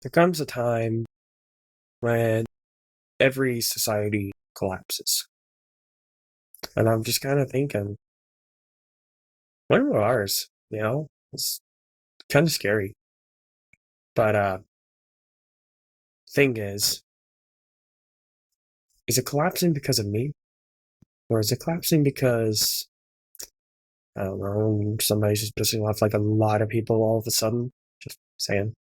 There comes a time when every society collapses. And I'm just kind of thinking, when will ours? It's kind of scary. But thing is it collapsing because of me? Or is it collapsing because, I don't know, somebody's just pissing off like a lot of people all of a sudden? Just saying.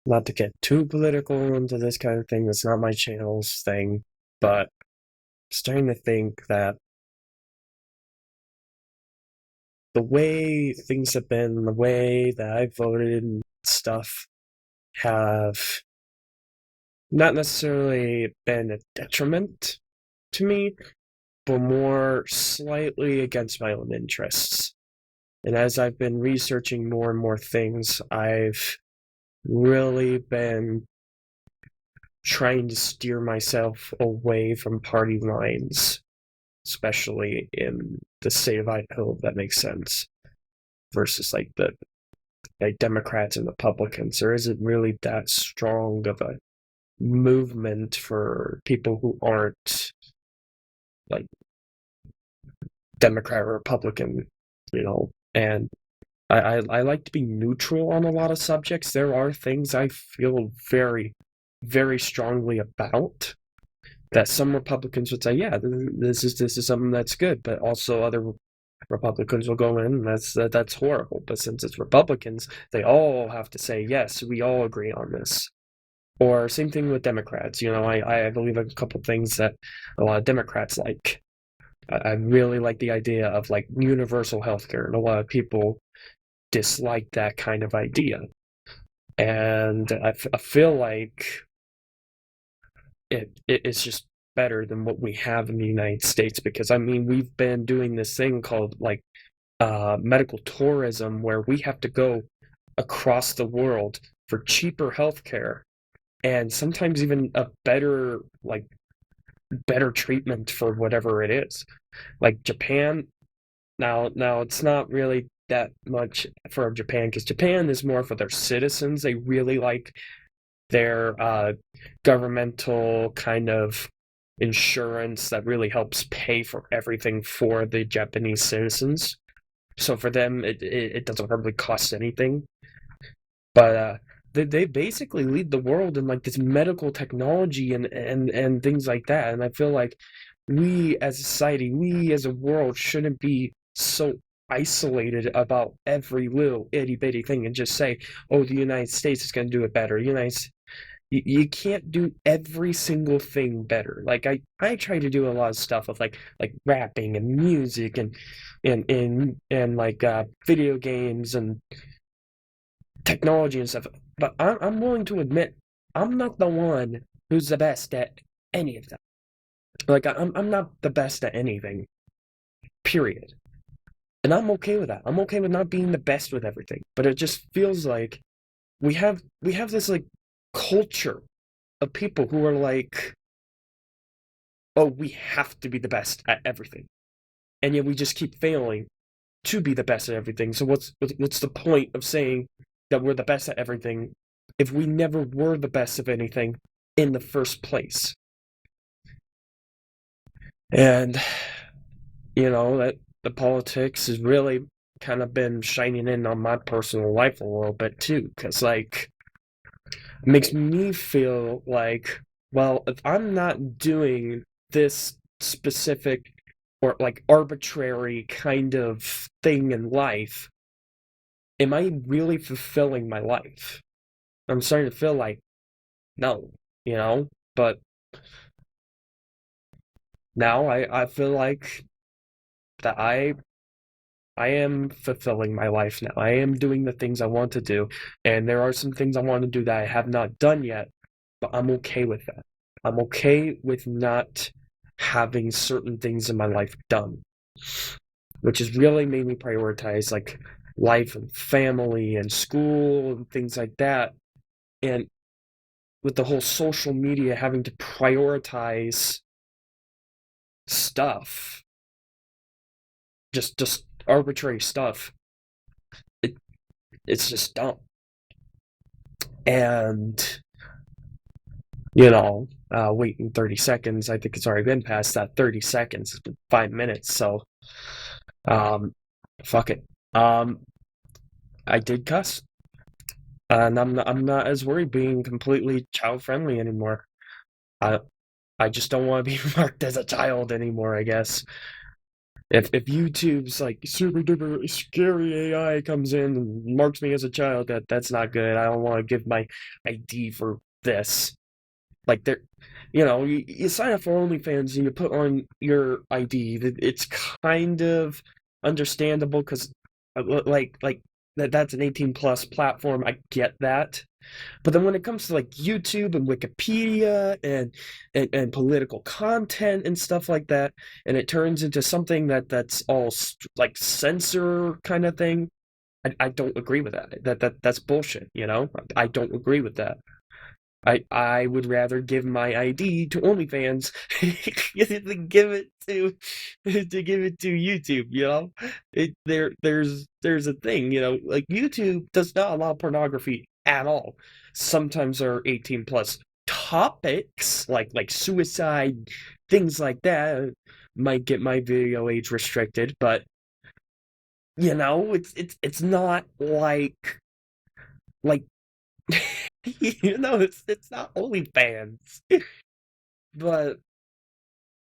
Not to get too political into this kind of thing, that's not my channel's thing, but starting to think that the way things have been, the way that I voted and stuff have not necessarily been a detriment to me, but more slightly against my own interests. And as I've been researching more and more things, I've really been trying to steer myself away from party lines, especially in the state of Idaho, if that makes sense, versus like the Democrats and Republicans. There isn't really that strong of a movement for people who aren't like Democrat or Republican. And I like to be neutral on a lot of subjects. There are things I feel very, very strongly about that some Republicans would say, yeah, this is something that's good, but also other Republicans will go in, and that's horrible. But since it's Republicans, they all have to say, yes, we all agree on this. Or same thing with Democrats. I believe a couple things that a lot of Democrats like. I really like the idea of like universal healthcare, and a lot of people dislike that kind of idea. And I feel like it's just better than what we have in the United States, because I mean we've been doing this thing called like medical tourism, where we have to go across the world for cheaper healthcare and sometimes even a better treatment for whatever it is. Like Japan, now it's not really that much for Japan, because Japan is more for their citizens. They really like their governmental kind of insurance that really helps pay for everything for the Japanese citizens. So for them, it doesn't really cost anything. But they basically lead the world in like this medical technology and things like that. And I feel like we as a society, we as a world shouldn't be so isolated about every little itty bitty thing and just say, oh, the United States is going to do it better. You can't do every single thing better. Like I try to do a lot of stuff with like rapping and music and like video games and technology and stuff. But I'm willing to admit I'm not the one who's the best at any of that. Like I'm not the best at anything. Period. And I'm okay with that. I'm okay with not being the best with everything. But it just feels like we have this like culture of people who are like, oh, we have to be the best at everything, and yet we just keep failing to be the best at everything. So what's the point of saying that we're the best at everything if we never were the best of anything in the first place? And that the politics has really kind of been shining in on my personal life a little bit too, because like it makes me feel like, well, if I'm not doing this specific or like arbitrary kind of thing in life, am I really fulfilling my life? I'm starting to feel like no, but now I feel like that I am fulfilling my life now. I am doing the things I want to do, and there are some things I want to do that I have not done yet, but I'm okay with that. I'm okay with not having certain things in my life done, which has really made me prioritize like life and family and school and things like that. And with the whole social media having to prioritize stuff, just arbitrary stuff, it, it's just dumb. and waiting 30 seconds. I think it's already been past that 30 seconds. It's been 5 minutes, so um, fuck it. I did cuss, and I'm not as worried being completely child friendly anymore. I I just don't want to be marked as a child anymore, I guess. If YouTube's like super duper scary AI comes in and marks me as a child, that's not good. I don't want to give my ID for this. Like there, you sign up for OnlyFans and you put on your ID. It's kind of understandable because, like that's an 18 plus platform. I get that, but then when it comes to like YouTube and Wikipedia and political content and stuff like that, and it turns into something that's all like censor kind of thing, I don't agree with that. That's bullshit. I don't agree with that. I would rather give my ID to OnlyFans than give it to give it to YouTube. There's a thing. Like YouTube does not allow pornography at all. Sometimes there are 18 plus topics like suicide, things like that might get my video age restricted, but it's not like it's not OnlyFans. But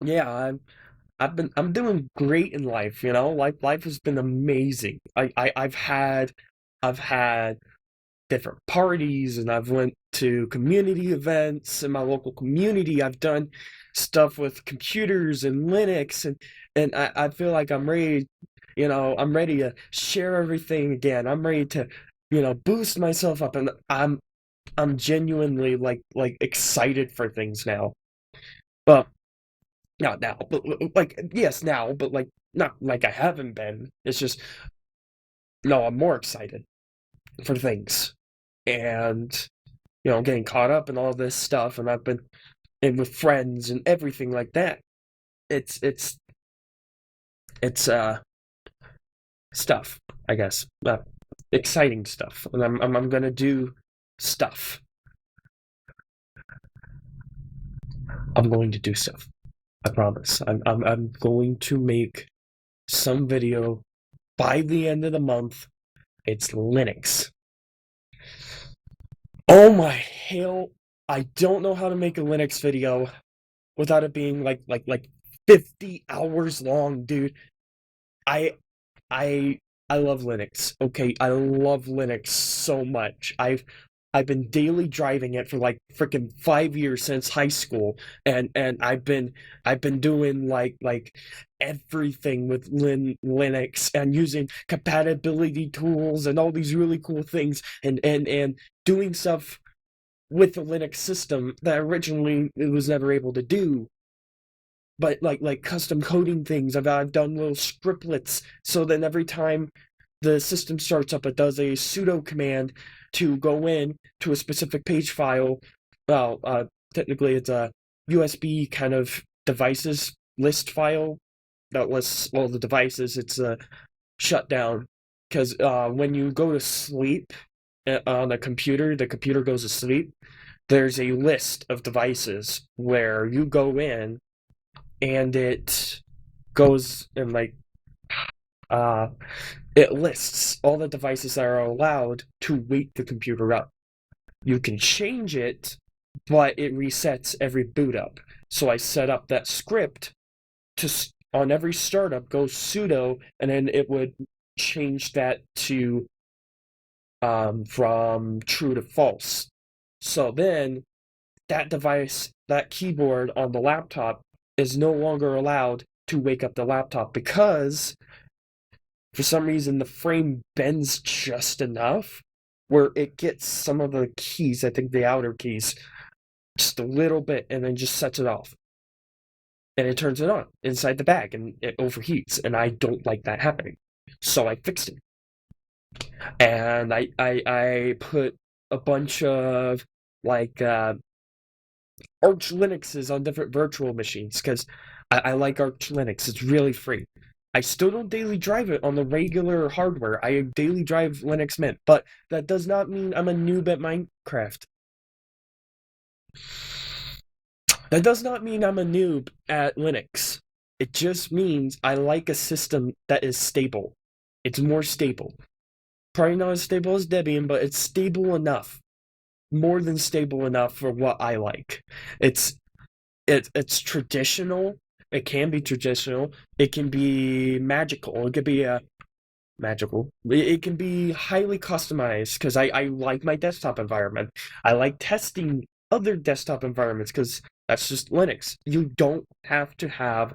yeah, I'm doing great in life, life has been amazing. I've had different parties, and I've went to community events in my local community. I've done stuff with computers and Linux, and I feel like I'm ready to share everything again. I'm ready to, boost myself up, and I'm genuinely like excited for things now. Well, not now, but like yes, now, but like not like I haven't been. It's just no, I'm more excited for things, and getting caught up in all this stuff, and I've been in with friends and everything like that. It's stuff, I guess, exciting stuff, and I'm gonna do stuff. I'm going to do stuff. I promise. I'm going to make some video by the end of the month. It's Linux. Oh my hell! I don't know how to make a Linux video without it being like 50 hours long, dude. I I I love Linux. Okay, I love Linux so much. I've been daily driving it for like freaking 5 years since high school, and I've been doing like everything with Linux and using compatibility tools and all these really cool things, and doing stuff with the Linux system that originally it was never able to do. But like custom coding things, I've done little scriptlets so then every time the system starts up, it does a sudo command to go in to a specific page file. Well, technically it's a USB kind of devices list file that lists all the devices. It's a shutdown because when you go to sleep on a computer, the computer goes to sleep. There's a list of devices where you go in and it goes and uh it lists all the devices that are allowed to wake the computer up. You can change it, but it resets every boot up. So I set up that script to on every startup go sudo, and then it would change that to from true to false. So then that device, that keyboard on the laptop is no longer allowed to wake up the laptop because for some reason the frame bends just enough where it gets some of the keys, I think the outer keys, just a little bit, and then just sets it off. And it turns it on inside the bag and it overheats, and I don't like that happening. So I fixed it. And I put a bunch of like Arch Linuxes on different virtual machines because I like Arch Linux. It's really free. I still don't daily drive it on the regular hardware. I daily drive Linux Mint, but that does not mean I'm a noob at Minecraft. That does not mean I'm a noob at Linux. It just means I like a system that is stable. It's more stable. Probably not as stable as Debian, but it's stable enough. More than stable enough for what I like. It's it's traditional. It can be traditional. It can be magical. It could be magical. It can be highly customized because I like my desktop environment. I like testing other desktop environments because that's just Linux. You don't have to have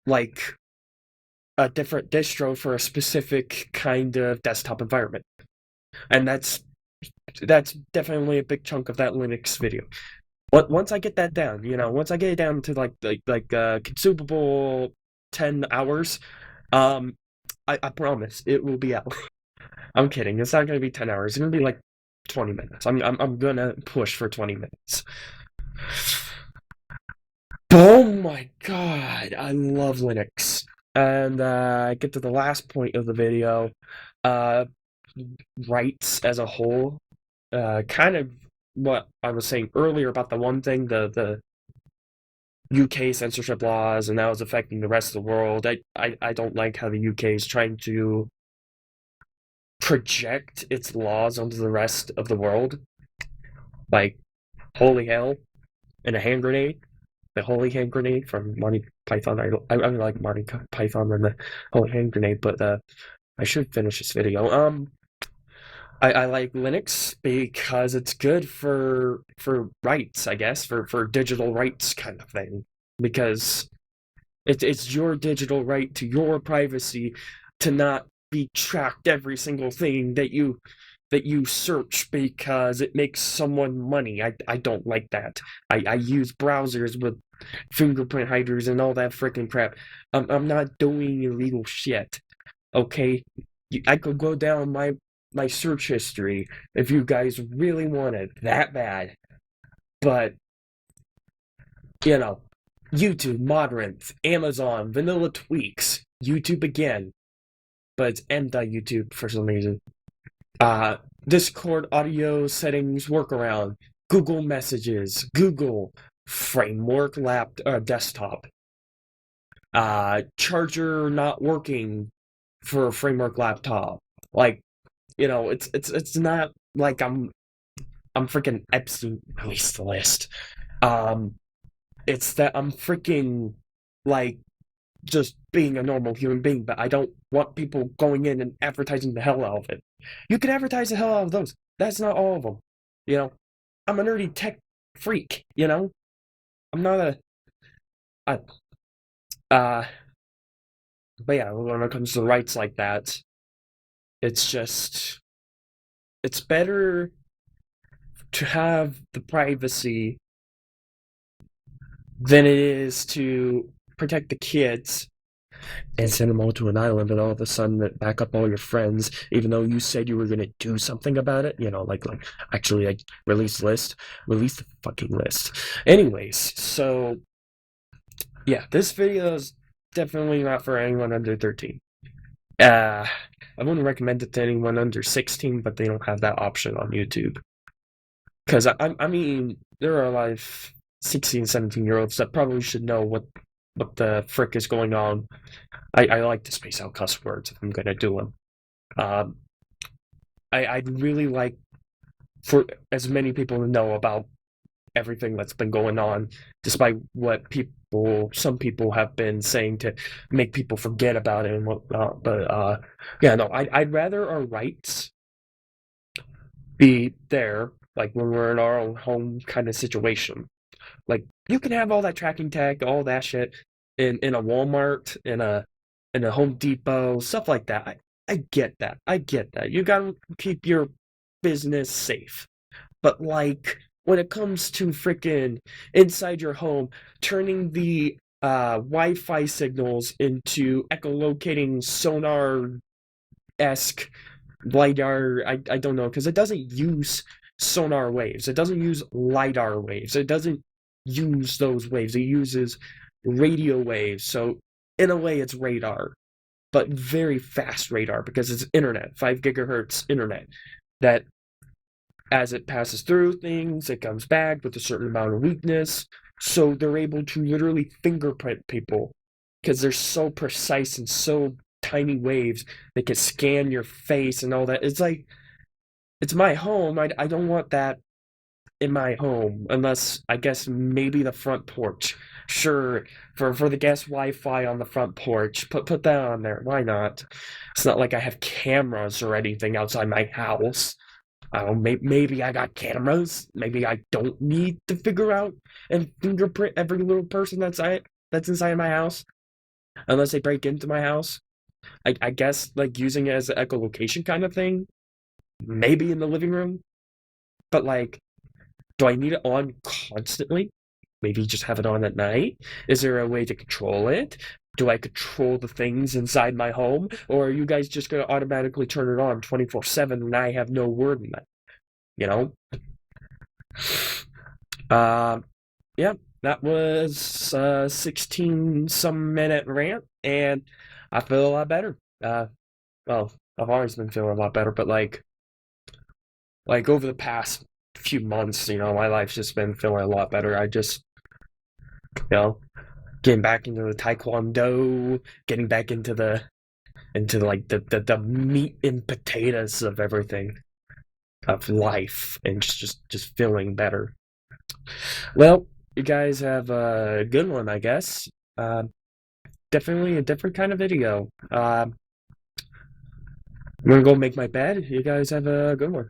like a different distro for a specific kind of desktop environment. And that's definitely a big chunk of that Linux video. Once I get that down, once I get it down to consumable 10 hours, um, I promise it will be out. I'm kidding. It's not gonna be 10 hours. It's gonna be like 20 minutes. I'm gonna push for 20 minutes. Oh my god, I love Linux. And I get to the last point of the video. Uh, rights as a whole. Kind of what I was saying earlier about the one thing, the UK censorship laws, and that was affecting the rest of the world. I don't like how the UK is trying to project its laws onto the rest of the world. Like, holy hell, and a hand grenade. The holy hand grenade from Monty Python. I like Monty Python and the holy hand grenade, but I should finish this video. I like Linux because it's good for rights, I guess, for digital rights kind of thing. Because it's your digital right to your privacy to not be tracked every single thing that you search because it makes someone money. I don't like that. I use browsers with fingerprint hiders and all that freaking crap. I'm not doing illegal shit. Okay? I could go down my search history if you guys really want it that bad. But, YouTube, Modrinth, Amazon, Vanilla Tweaks, YouTube again. But it's m.youtube for some reason. Discord audio settings workaround, Google Messages, Google Framework desktop, charger not working for a Framework laptop. Like, it's not like I'm freaking Epstein released the list. It's that I'm freaking like just being a normal human being, but I don't want people going in and advertising the hell out of it. You can advertise the hell out of those. That's not all of them. I'm a nerdy tech freak, I'm not a but yeah, when it comes to rights like that, it's better to have the privacy than it is to protect the kids and send them all to an island and all of a sudden back up all your friends, even though you said you were going to do something about it, like actually like release the fucking list. Anyways, so yeah, this video is definitely not for anyone under 13. I wouldn't recommend it to anyone under 16, but they don't have that option on YouTube. Because, I mean, there are a lot of 16, 17-year-olds that probably should know what the frick is going on. I like to space out cuss words if I'm going to do them. I'd really like for as many people to know about everything that's been going on, despite what some people have been saying to make people forget about it and whatnot. But yeah, no, I'd rather our rights be there, like when we're in our own home kind of situation. Like you can have all that tracking tech, all that shit in a Walmart, in a Home Depot, stuff like that. I get that. You gotta keep your business safe. But like when it comes to freaking inside your home, turning the Wi-Fi signals into echolocating sonar-esque LiDAR, I don't know, because it doesn't use sonar waves. It doesn't use LiDAR waves. It doesn't use those waves. It uses radio waves. So in a way, it's radar, but very fast radar because it's internet, 5 gigahertz internet that as it passes through things, it comes back with a certain amount of weakness. So they're able to literally fingerprint people because they're so precise and so tiny waves. They can scan your face and all that. It's like, it's my home. I don't want that in my home unless I guess maybe the front porch. Sure, for the guest Wi-Fi on the front porch, put that on there. Why not? It's not like I have cameras or anything outside my house. I don't know, maybe I got cameras. Maybe I don't need to figure out and fingerprint every little person that's inside my house, unless they break into my house. I guess like using it as an echolocation kind of thing. Maybe in the living room, but like, do I need it on constantly? Maybe just have it on at night? Is there a way to control it? Do I control the things inside my home? Or are you guys just going to automatically turn it on 24/7 and I have no word in that? You know? Uh, yeah, that was a 16 some minute rant, and I feel a lot better. Well, I've always been feeling a lot better, but like over the past few months, my life's just been feeling a lot better. I just, you know, getting back into the taekwondo, getting back into like the meat and potatoes of everything of life, and just feeling better. Well, you guys have a good one, I guess. Definitely a different kind of video. I'm gonna go make my bed. You guys have a good one.